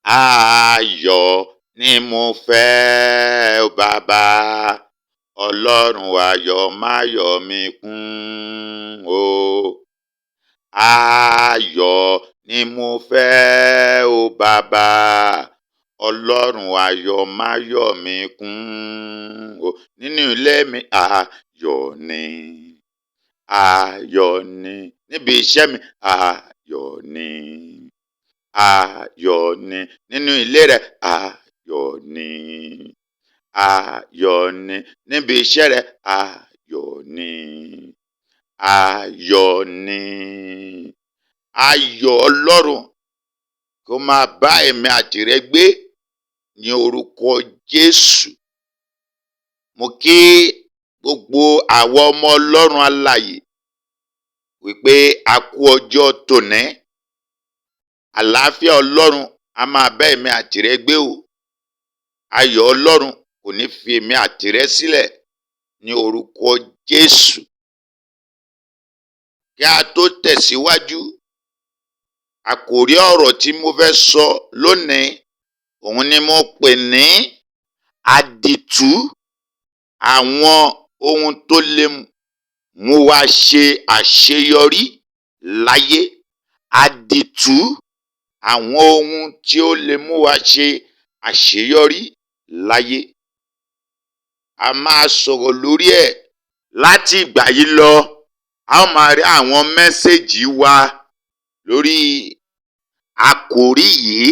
Ayọ̀ ni mo fẹ́ o bàbá, Ọlọ́run ayọ̀ má yọ̀ mí kún o. Ayọ̀ ni mo fẹ́ o bàbá, Ọlọ́run ayọ̀ má yọ̀ mí kún o. Nínú ilé mi ayọ̀ ni, ayọ̀ ni. Níbi iṣẹ́ mi ayọ̀ ni, ayọ̀ ni. Nínú ilé rẹ ayọ̀ ni, ayọ̀ ni. Níbi iṣẹ́ rẹ ayọ̀ ni, ayọ̀ ni. Ayọ̀ Ọlọ́run kó máa bá èmi àti rẹ gbé ní orúkọ Jésù. Mo kí gbogbo àwọn ọmọ Ọlọ́run alààyè wípé a kú ọjọ́ tòní. Àlàáfíà Ọlọ́run a máa bá èmi àti rẹ gbé o. Ayọ̀ Ọlọ́run kò ní fi èmi àti rẹ sílẹ̀ ní orúkọ Jésù. Kí a tó tẹ̀síwájú, àkòrí ọ̀rọ̀ tí mo fẹ́ sọ lónìí, òun ni mo pè ní àdìtú àwọn ohun tó lè mú wa ṣe àṣeyọrí láyé. Àdìtú àwọn ohun tí ó lè mú wa ṣe àṣeyọrí láyé. A máa sọ̀rọ̀ lórí ẹ̀ láti ìgbà yìí lọ. A ó máa rí àwọn mẹ́sẹ̀gì wa lórí àkòrí yìí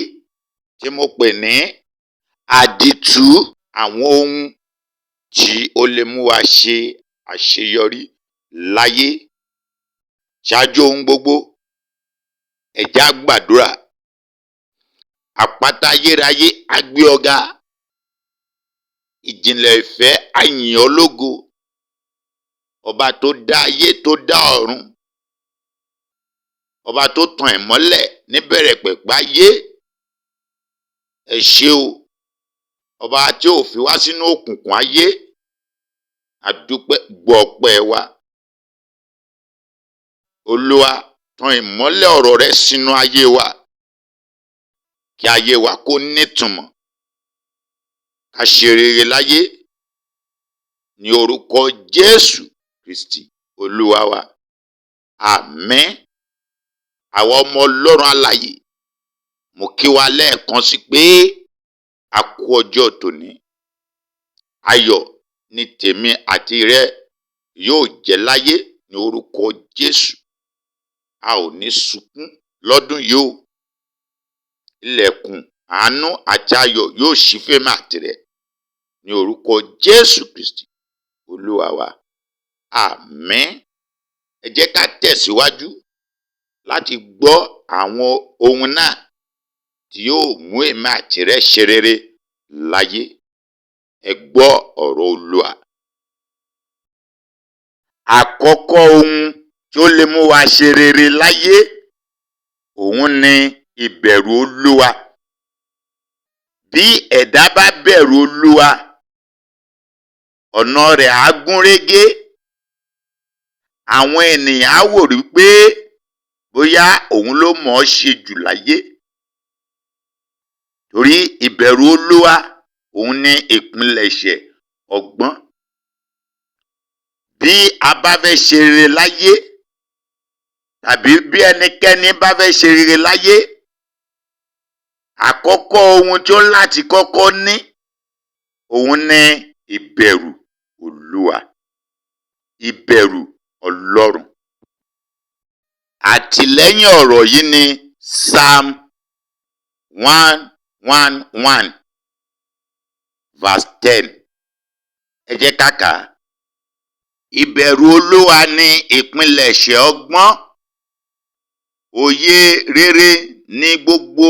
tí mo pè ní àdìtú àwọn ohun tí ó lè mú wa ṣe àṣeyọrí láyé. Ṣáájú ohun gbogbo, ẹ jẹ́ á gbàdúrà. Àpáta ayérayé á gbé ọ ga. Ìjìnlẹ̀ ìfẹ́ á yìn ọ́ lógo. Ọba tó dá ayé tó dá ọ̀run. Ọba tó tan ìmọ́lẹ̀ níbẹ̀rẹ̀ pẹ̀pẹ̀ ayé. Ẹ ṣé o. Ọba tí ò fi wá sínú òkùnkùn ayé. A dúpẹ́, gbọ́ ọpẹ́ wa. Olúwa, tan ìmọ́lẹ̀ ọ̀rọ̀ rẹ sínú ayé wa. Kí ayé wa kó nítumọ̀. Ká ṣe rere láyé. Ní orúkọ Jésù Kristi Olúwa wa. Àmín. Àwọn ọmọ Ọlọ́run alààyè, mo kí wa lẹ́ẹ̀kan sí pé a kú ọjọ́ tòní. Ayọ̀ ni tèmi àti rẹ yóò jẹ́ láyé ní orúkọ Jésù. A ò ní sunkún lọ́dún yìí o. Ilẹ̀kùn àánú àti ayọ̀ yóò ṣí fẹ́mi àti rẹ ní orúkọ Jésù Kristi Olúwa wa. Àmín. Ẹ jẹ́ ká tẹ̀síwájú láti gbọ́ àwọn ohun náà tí yóò mú èmi àti rẹ ṣe rere láyé. Ẹ gbọ́ ọ̀rọ̀ Olúwa. Àkọ́kọ́ ohun tí ó lè mú wa ṣe rere láyé, òun ni ìbẹ̀rù Olúwa. Bí ẹ̀dá bá bẹ̀rù Olúwa, ọ̀nà rẹ̀ á gún régé. Àwọn ènìyàn á wò rí pé bóyá òun ló mọ̀ ọ́ ṣe jù láyé. Torí ìbẹ̀rù Olúwa, òun ni ìpilẹ̀ṣẹ̀ ọgbọ́n. Bí a bá fẹ́ ṣe rere láyé, tàbí bí ẹnikẹ́ni bá fẹ́ ṣe rere láyé, àkọ́kọ́ ohun tí ó láti kọ́kọ́ ní, òun ni ìbẹ̀rù Olúwa. Ìbẹ̀rù Ọlọ́run. Àtìlẹ́yìn ọ̀rọ̀ yìí ni Psalm 111 verse 10. Ẹ jẹ́ ká kà á. Ìbẹ̀rù Olúwa ni ìpilẹ̀ṣẹ̀ ọgbọ́n. Òye rere ni gbogbo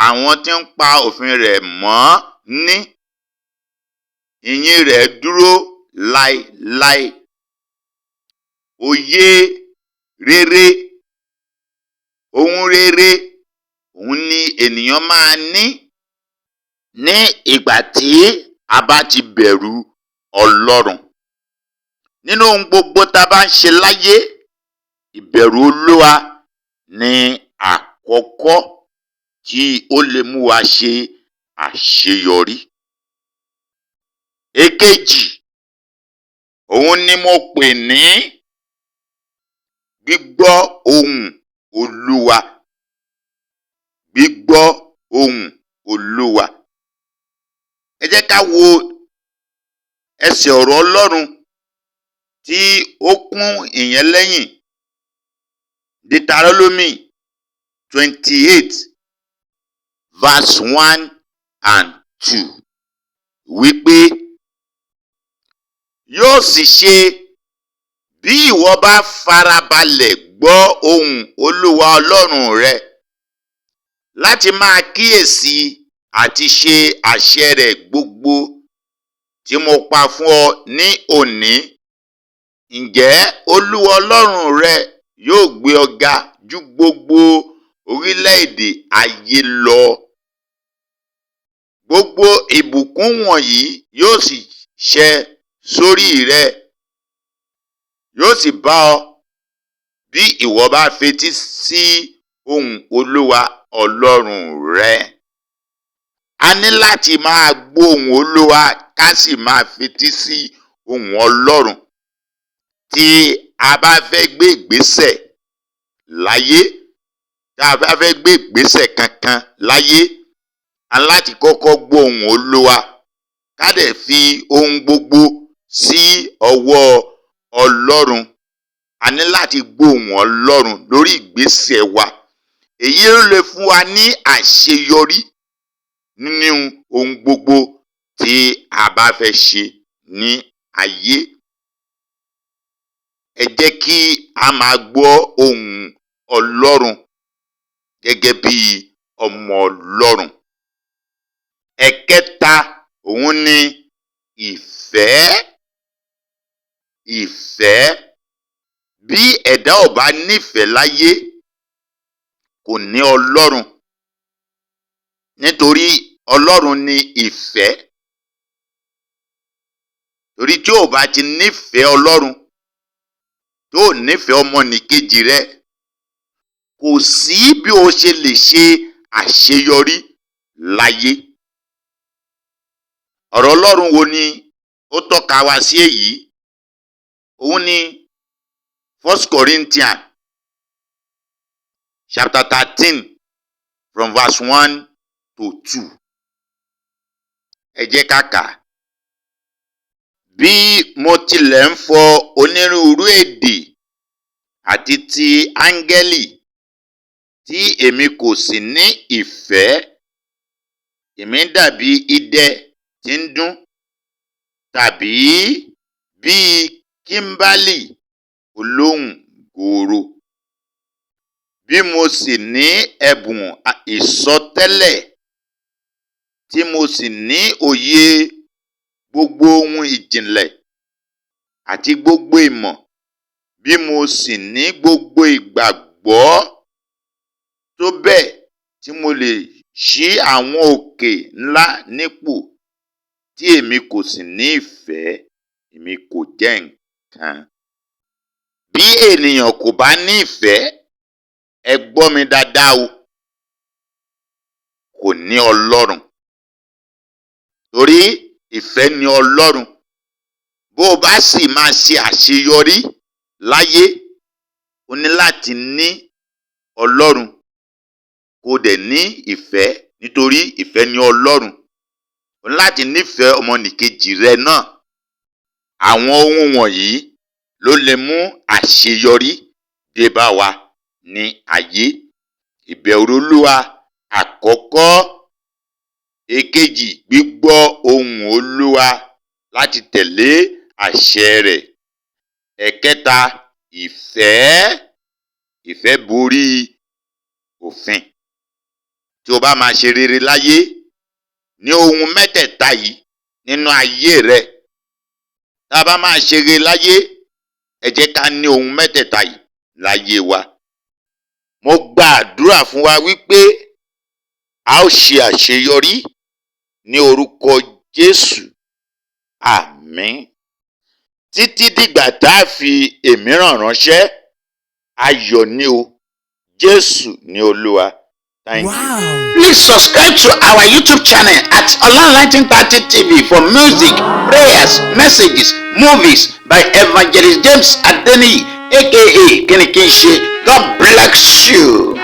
àwọn tí ń pa òfin rẹ̀ mọ́ ní. Ìyìn rẹ̀ dúró láéláé. Òye rere, ohun rere, òun ni ènìyàn máa ní ìgbà tí a bá ti bẹ̀rù Ọlọ́run. Nínú ohun gbogbo tá a bá ń ṣe láyé, ìbẹ̀rù Olúwa ni àkọ́kọ́ tí ó lè mú wa ṣe àṣeyọrí. Èkejì, òun ni mo pè ní gbígbọ́ ohùn Olúwa. Gbígbọ́ ohùn Olúwa. Ẹ jẹ́ ká wo ẹsẹ̀ ọ̀rọ̀ Ọlọ́run tí ó kún ìyẹn lẹ́yìn. Deuteronomy 28 verse 1 and 2 wípé yóò sì ṣe bí ìwọ bá farabalẹ̀ gbọ́ ohùn Olúwa Ọlọ́run rẹ láti máa kíyèsí àti ṣe àṣẹ rẹ̀ gbogbo tí mo pa fún ọ ní òní. Ǹjẹ́ Olúwa Ọlọ́run rẹ yóò gbé ọ ga ju gbogbo orílẹ̀-èdè ayé lọ. Gbogbo ìbùkún wọ̀nyí yóò sì ṣẹ sórí rẹ, yóò sì bá ọ bí ìwọ bá fetí sí ohùn Olúwa Ọlọ́run rẹ. A ní láti máa gbọ́ ohùn Olúwa ká sì máa fetí sí ohùn Ọlọ́run. Tí a bá fẹ́ gbé ìgbésẹ̀ láyé, tí a bá fẹ́ gbé ìgbésẹ̀ kankan láyé, a ní láti kọ́kọ́ gbọ́ ohùn Olúwa ká dẹ̀ fi ohun gbogbo sí ọwọ́ Ọlọ́run. A ní láti gbọ́ ohùn Ọlọ́run lórí ìgbésẹ̀ wa. Èyí ló lè fún wa ní àṣeyọrí nínú ohun gbogbo tí a bá fẹ́ ṣe ní ayé. Ẹ jẹ́ kí a máa gbọ́ ohùn Ọlọ́run gẹ́gẹ́ bí ọmọ Ọlọ́run. Ẹ̀kẹta, òun ni ìfẹ́. Ìfẹ́. Bí ẹ̀dá ò bá nífẹ̀ẹ́ láyé, kò ní Ọlọ́run. Nítorí Ọlọ́run ni ìfẹ́. Torí tí ò bá ti nífẹ̀ẹ́ Ọlọ́run, tó nífẹ̀ẹ́ ọmọnìkejì rẹ, kò sí bí o ṣe lè ṣe àṣeyọrí láyé. Ọ̀rọ̀ Ọlọ́run wo ni ó tọ́ka wa sí èyí? Òun ni 1 Corinthians chapter 13 from verse 1 to 2. Ẹ jẹ́ ká kà. Bí mo tilẹ̀ ń fọ onírúurú èdè àti ti áńgẹ́lì, tí èmi kò sì ní ìfẹ́, èmi dàbí idẹ tí ń dún, tàbí bí kímbálì olóhùn gooro. Bí mo sì ní ẹ̀bùn ìsọtẹ́lẹ̀, tí mo sì ní òye gbogbo ohun ìjìnlẹ̀ àti gbogbo ìmọ̀, bí mo sì ní gbogbo ìgbàgbọ́ tó bẹ́ẹ̀ tí mo lè ṣí àwọn òkè ńlá nípò, tí èmi kò sì ní ìfẹ́, èmi kò jẹ́ nǹkan. Bí ènìyàn kò bá ní ìfẹ́, ẹ gbọ́ mi dáadáa o, kò ní Ọlọ́run. Torí ìfẹ́ ni Ọlọ́run. Bó o bá sì máa ṣe àṣeyọrí láyé, o ní láti ní Ọlọ́run, kó dẹ̀ ní ìfẹ́, nítorí ìfẹ́ ni Ọlọ́run. O ní láti nífẹ̀ẹ́ ọmọnìkejì rẹ náà. Àwọn ohun wọ̀nyí ló lè mú àṣeyọrí dé bá wa ní ayé. Ìbẹ̀rù Olúwa àkọ́kọ́. Èkejì, gbígbọ́ ohùn Olúwa láti tẹ̀lé àṣẹ rẹ̀. Ẹ̀kẹta, ìfẹ́. Ìfẹ́ borí òfin. Tí o bá máa ṣe rere láyé, ní ohun mẹ́tẹ̀ẹ̀ta yìí nínú ayé rẹ, tá a bá máa ṣe rere láyé, ẹ jẹ́ ká ní ohun mẹ́tẹ̀ẹ̀ta yìí láyé wa. Mo gba àdúrà fún wa wípé a ó ṣe àṣeyọrí ní orúkọ Jésù. Àmín. Títí dìgbà tá a fi èmíràn ránṣẹ́, ayọ̀ ni o. Jésù ni Olúwa. Thank you. Wow. Please subscribe to our YouTube channel at Online 1930 TV for music, prayers, messages, movies by Evangelist J.S.A, aka Kinikinse. God bless you.